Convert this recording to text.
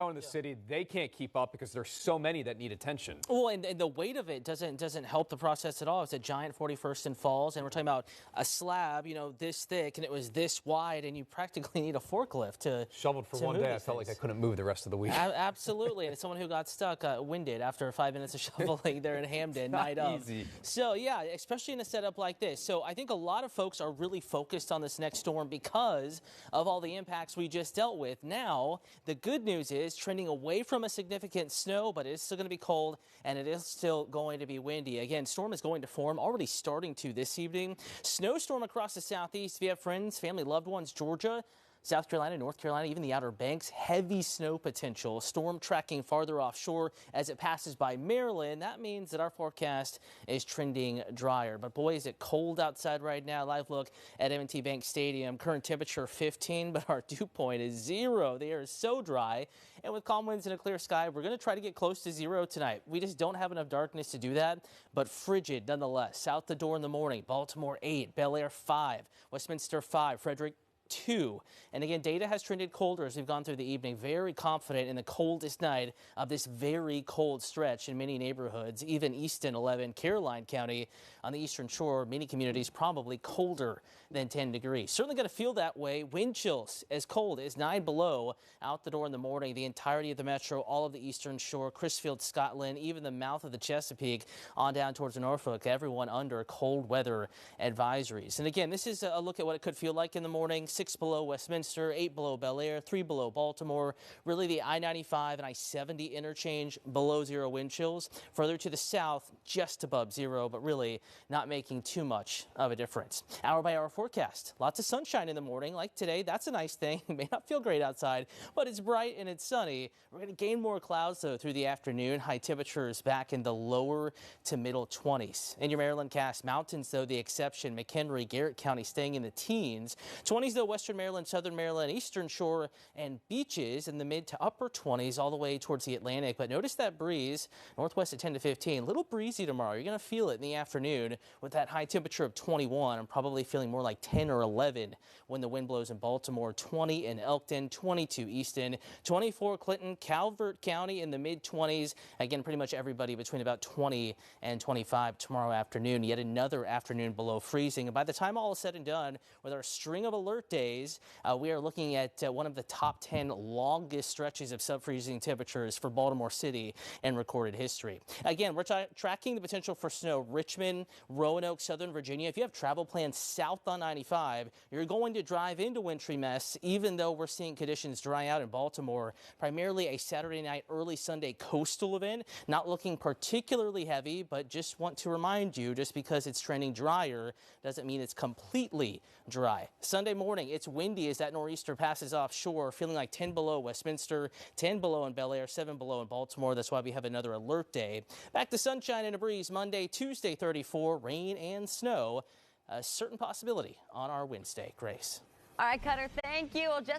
in the city, they can't keep up because there's so many that need attention. Well, and the weight of it doesn't help the process at all. It's a giant 41st and Falls, and we're talking about a slab, this thick, and it was this wide, and you practically need a forklift to shoveled for one day. I felt like I couldn't move the rest of the week. Absolutely, and as someone who got stuck, winded after 5 minutes of shoveling there in Hamden, night of. Easy. So yeah, especially in a setup like this. So I think a lot of folks are really focused on this next storm because of all the impacts we just dealt with. Now, the good news is trending away from a significant snow, but it is still going to be cold and it is still going to be windy. Again, storm is going to form, already starting to this evening. Snowstorm across the southeast. If you have friends, family, loved ones, Georgia, South Carolina, North Carolina, even the Outer Banks, heavy snow potential. Storm tracking farther offshore as it passes by Maryland. That means that our forecast is trending drier. But boy, is it cold outside right now. Live look at M&T Bank Stadium. Current temperature 15, but our dew point is 0. The air is so dry. And with calm winds and a clear sky, we're going to try to get close to 0 tonight. We just don't have enough darkness to do that, but frigid nonetheless. South the door in the morning. Baltimore 8, Bel Air 5, Westminster 5, Frederick 2. And again, data has trended colder as we've gone through the evening. Very confident in the coldest night of this very cold stretch in many neighborhoods. Even Easton 11, Caroline County on the eastern shore, many communities probably colder than 10 degrees. Certainly going to feel that way. Wind chills as cold as 9 below out the door in the morning. The entirety of the metro, all of the eastern shore, Crisfield, Scotland, even the mouth of the Chesapeake on down towards Norfolk. Everyone under cold weather advisories. And again, this is a look at what it could feel like in the morning. 6 below Westminster, 8 below Bel Air, 3 below Baltimore. Really the I-95 and I-70 interchange below 0 wind chills. Further to the south, just above 0, but really not making too much of a difference. Hour by hour forecast. Lots of sunshine in the morning like today. That's a nice thing. It may not feel great outside, but it's bright and it's sunny. We're going to gain more clouds though through the afternoon. High temperatures back in the lower to middle 20s. In your Maryland cast, mountains though the exception. McHenry, Garrett County staying in the teens. 20s though western Maryland, southern Maryland, eastern shore, and beaches in the mid to upper 20s all the way towards the Atlantic. But notice that breeze northwest at 10 to 15. A little breezy tomorrow. You're going to feel it in the afternoon with that high temperature of 21. I'm probably feeling more like 10 or 11 when the wind blows in Baltimore. 20 in Elkton, 22 Easton, 24 Clinton, Calvert County in the mid 20s. Again, pretty much everybody between about 20 and 25 tomorrow afternoon. Yet another afternoon below freezing. And by the time all is said and done with our string of alert days, we are looking at one of the top 10 longest stretches of sub-freezing temperatures for Baltimore City in recorded history. Again, we're tracking the potential for snow. Richmond, Roanoke, Southern Virginia. If you have travel plans south on 95, you're going to drive into wintry mess, even though we're seeing conditions dry out in Baltimore. Primarily a Saturday night, early Sunday coastal event. Not looking particularly heavy, but just want to remind you, just because it's trending drier doesn't mean it's completely dry. Sunday morning, it's windy as that nor'easter passes offshore, feeling like 10 below Westminster, 10 below in Bel Air, 7 below in Baltimore. That's why we have another alert day. Back to sunshine and a breeze Monday, Tuesday 34, rain and snow. A certain possibility on our Wednesday. Grace. All right, Cutter, thank you. Well, just